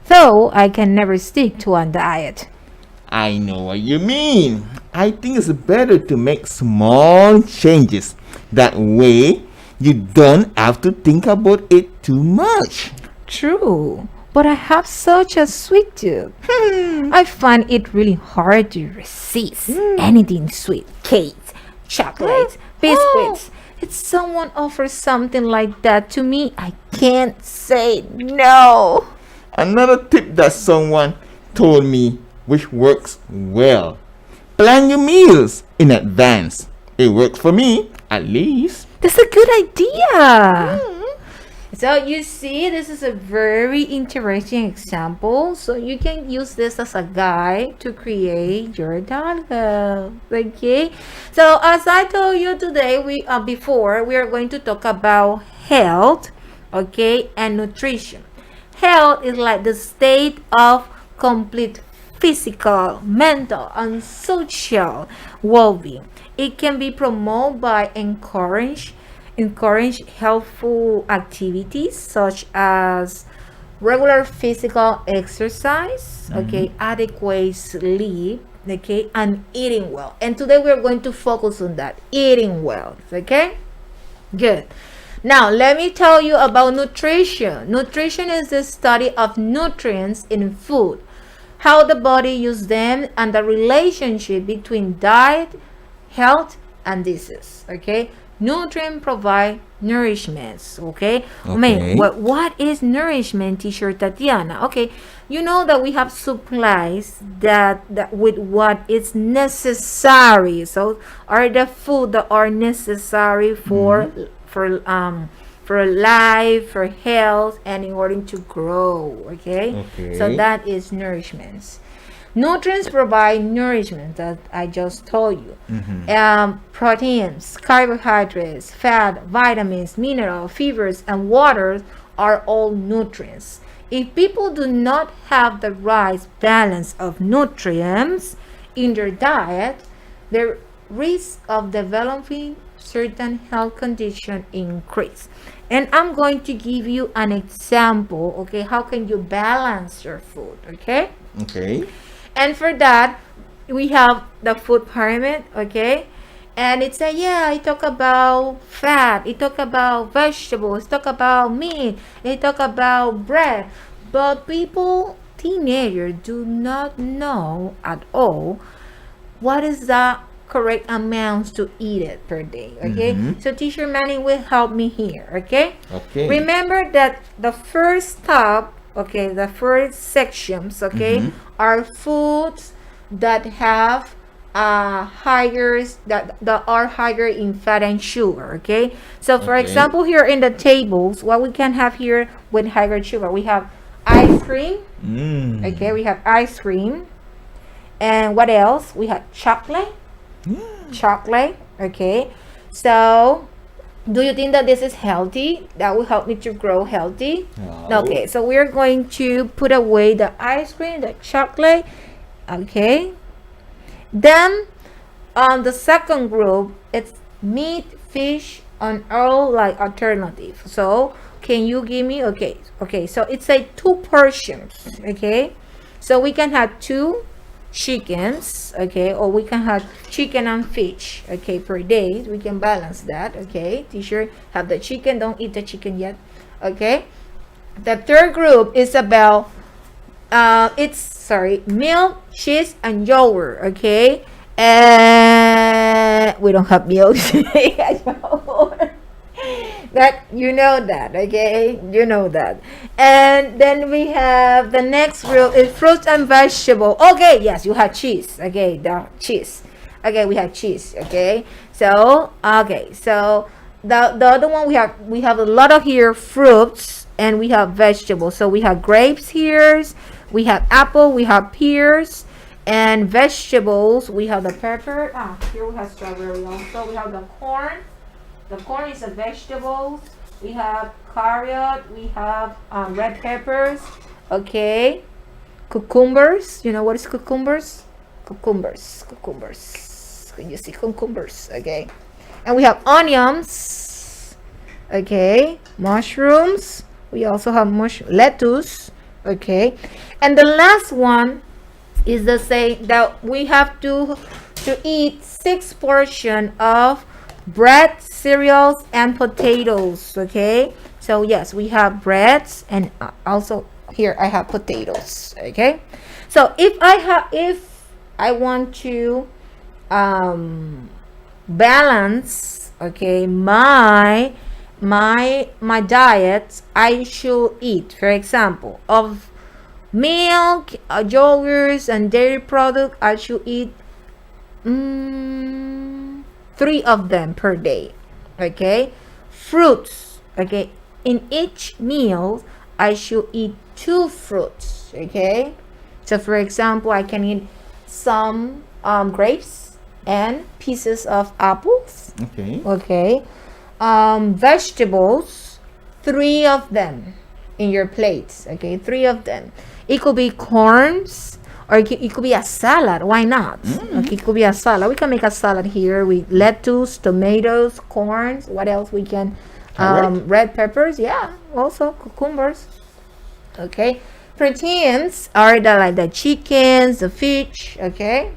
though I can never stick to a diet. I know what you mean. I think it's better to make small changes. That way, you don't have to think about it too much. True, but I have such a sweet tooth. I find it really hard to resist anything sweet. Cakes, chocolates, biscuits. If someone offers something like that to me, I can't say no. Another tip that someone told me, which works well: plan your meals in advance. It works for me, at least. That's a good idea. So you see, this is a very interesting example. So you can use this as a guide to create your dialogue. Okay. So as I told you today, we are going to talk about health, okay, and nutrition. Health is like the state of complete physical, mental, and social well-being. It can be promoted by encourage healthful activities such as regular physical exercise, okay, adequate sleep, okay, and eating well. And today we're going to focus on that, eating well, okay? Good. Now, let me tell you about nutrition. Nutrition is the study of nutrients in food, how the body uses them, and the relationship between diet, health, and disease, okay? Nutrient provide nourishments, okay? What is nourishment, teacher Tatiana? Okay, you know that we have supplies that with what is necessary. So are the food that are necessary for life, for health, and in order to grow, okay? So that is nourishments. Nutrients provide nourishment that I just told you. Proteins, carbohydrates, fat, vitamins, minerals, fibers, and waters are all nutrients. If people do not have the right balance of nutrients in their diet, their risk of developing certain health conditions increase. And I'm going to give you an example, okay? How can you balance your food, okay? Okay. And for that, we have the food pyramid, okay? And it's it talk about fat, it talk about vegetables, it talk about meat, it talk about bread. But teenagers do not know at all what is the correct amounts to eat it per day, okay? So teacher Manny will help me here, okay? Okay. Remember that the first top, okay, the first sections, okay, are foods that have higher that are higher in fat and sugar, okay? So for example, here in the tables, what we can have here with higher sugar, we have ice cream, okay, we have ice cream, and what else? We have chocolate, okay? So do you think that this is healthy? That will help me to grow healthy? No. Okay, so we're going to put away the ice cream, the chocolate, okay? Then on the second group, it's meat, fish, and all like alternative. So can you give me? Okay, so it's a 2 portions. Okay, so we can have 2 chickens, okay, or we can have chicken and fish, okay, per day. We can balance that. Okay, teacher, have the chicken, don't eat the chicken yet. Okay, the third group is about milk, cheese, and yogurt. Okay, and we don't have milk. That you know that, okay, you know that. And then we have the next group is fruits and vegetable. Okay, yes, you have cheese. Okay, the cheese. Okay, we have cheese. Okay, so the other one we have a lot of here fruits, and we have vegetables. So we have grapes here, we have apple, we have pears, and vegetables we have the pepper. Here we have strawberry also. We have the corn. The corn is a vegetable. We have carrot. We have red peppers. Okay. Cucumbers. You know what is cucumbers? Cucumbers. Can you see cucumbers? Okay. And we have onions. Okay. Mushrooms. We also have lettuce. Okay. And the last one is the same, that we have to eat 6 portions of bread, cereals, and potatoes. Okay, so yes, we have breads, and also here I have potatoes. Okay, so if I want to balance, okay, my diet, I should eat, for example, of milk, yogurts, and dairy product, I should eat 3 of them per day. Okay, fruits, okay, in each meal I should eat 2 fruits. Okay, so for example, I can eat some grapes and pieces of apples. Okay, vegetables, 3 of them in your plates. Okay, 3 of them. It could be corns, or it could be a salad. Why not? Okay, it could be a salad. We can make a salad here with lettuce, tomatoes, corns. What else we can? Red peppers. Yeah, also cucumbers. Okay, proteins are like the chickens, the fish. Okay,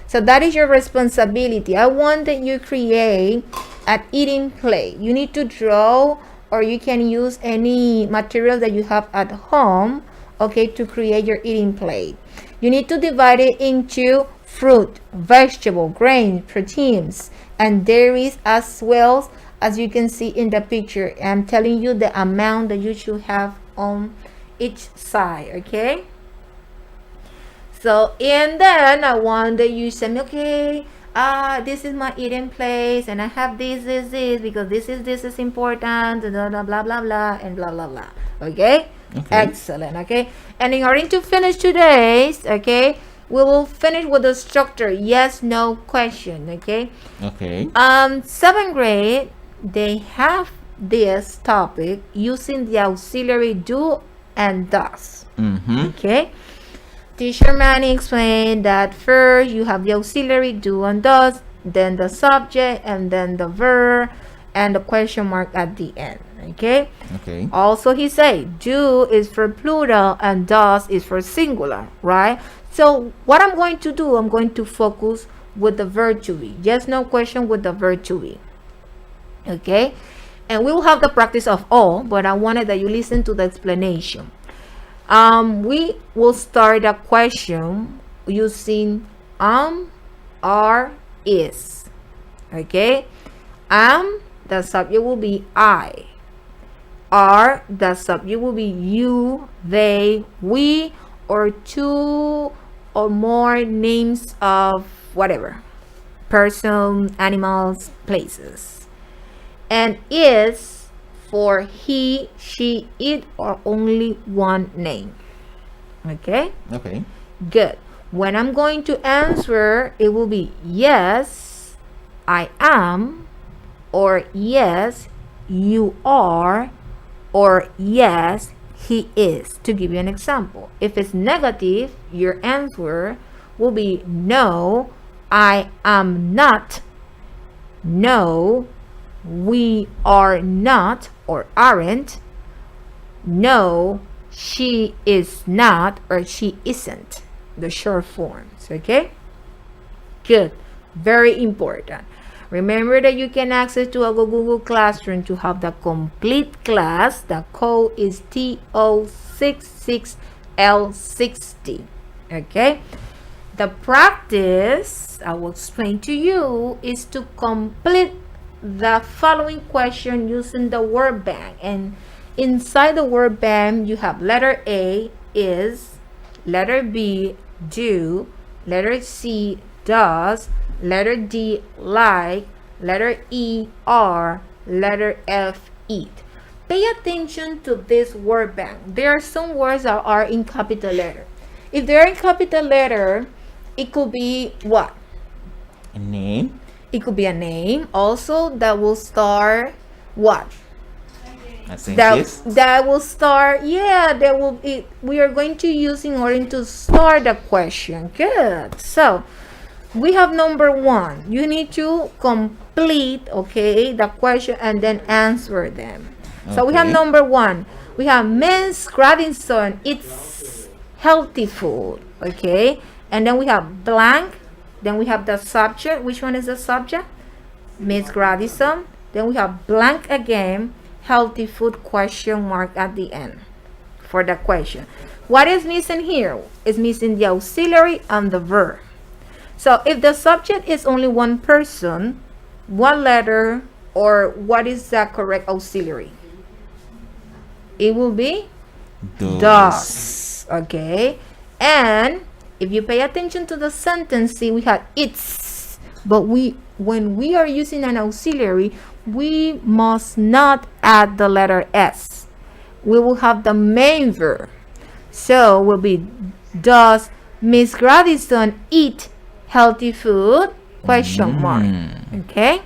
so that is your responsibility. I want that you create an eating plate. You need to draw, or you can use any material that you have at home. Okay, to create your eating plate. You need to divide it into fruit, vegetable, grain, proteins, and dairies, as well as you can see in the picture. I'm telling you the amount that you should have on each side. Okay, so and then I want that you say, okay, this is my eating place, and I have this, because this is important, and blah blah blah blah, and blah blah blah. Okay. Excellent. Okay, and in order to finish today's, okay, we will finish with the structure, yes, no question. Okay. 7th grade, they have this topic using the auxiliary do and does. Okay, teacher Manny explained that first you have the auxiliary do and does, then the subject, and then the verb, and the question mark at the end. Okay. Also, he said do is for plural and does is for singular, right? So what I'm going to do, I'm going to focus with the verb to be. Yes, no question with the verb to be. Okay, and we will have the practice of all, but I wanted that you listen to the explanation. We will start a question using are, is. Okay, the subject will be I. Are, the subject will be you, they, we, or 2 or more names of whatever, person, animals, places. And is for he, she, it, or only one name. Okay? Good. When I'm going to answer, it will be yes, I am, or yes, you are, or yes, he is. To give you an example, if it's negative, your answer will be no, I am not, no, we are not, or aren't. No, she is not, or she isn't. The short forms, okay? Good. Very important. Remember that you can access to a Google Classroom to have the complete class. The code is TO66L60. Okay? The practice, I will explain to you, is to complete the following question using the word bank. And inside the word bank, you have letter A, is, letter B, do, letter C, does, letter D, like, letter E, are, letter F, eat. Pay attention to this word bank. There are some words that are in capital letter. If they're in capital letter, it could be what? A name. It could be a name. Also, that will start what? That will start, yeah, that will be, we are going to use in order to start the question. Good. So, we have number 1. You need to complete, okay, the question and then answer them. Okay. So we have number 1. We have Miss Gradison, it's healthy food, okay? And then we have blank. Then we have the subject. Which one is the subject? Miss Gradison. Then we have blank again, healthy food, question mark at the end for the question. What is missing here? It's missing the auxiliary and the verb. So if the subject is only one person, what letter or what is the correct auxiliary? It will be does. Okay. And if you pay attention to the sentence, see we have it's. But when we are using an auxiliary, we must not add the letter S. We will have the main verb. So it will be, does Miss Gradison eat healthy food? Question mark. Okay.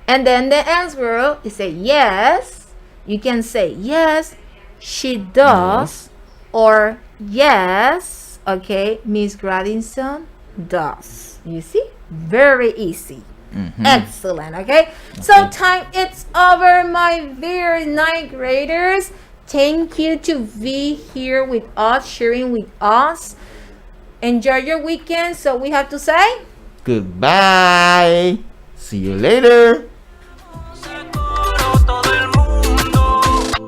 And then the answer is a yes. You can say yes, she does, or yes, okay, Miss Gradison does. You see? Very easy. Excellent. Okay. So time it's over, my very ninth graders. Thank you to be here with us, sharing with us. Enjoy your weekend. So we have to say goodbye. See you later.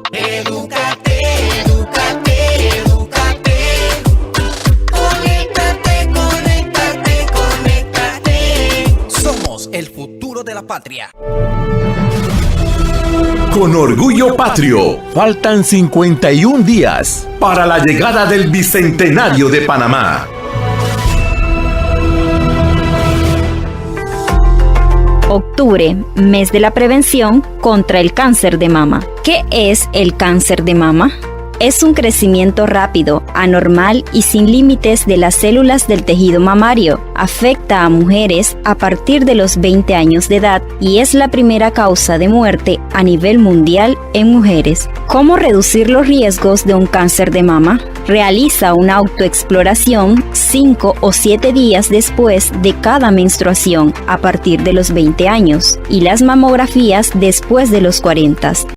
Edúcate, edúcate, edúcate. Conéctate, conéctate, conéctate. Somos el futuro de la patria. Con orgullo patrio, faltan 51 días para la llegada del Bicentenario de Panamá. Octubre, mes de la prevención contra el cáncer de mama. ¿Qué es el cáncer de mama? Es un crecimiento rápido, anormal y sin límites de las células del tejido mamario. Afecta a mujeres a partir de los 20 años de edad y es la primera causa de muerte a nivel mundial en mujeres. ¿Cómo reducir los riesgos de un cáncer de mama? Realiza una autoexploración 5 o 7 días después de cada menstruación a partir de los 20 años y las mamografías después de los 40.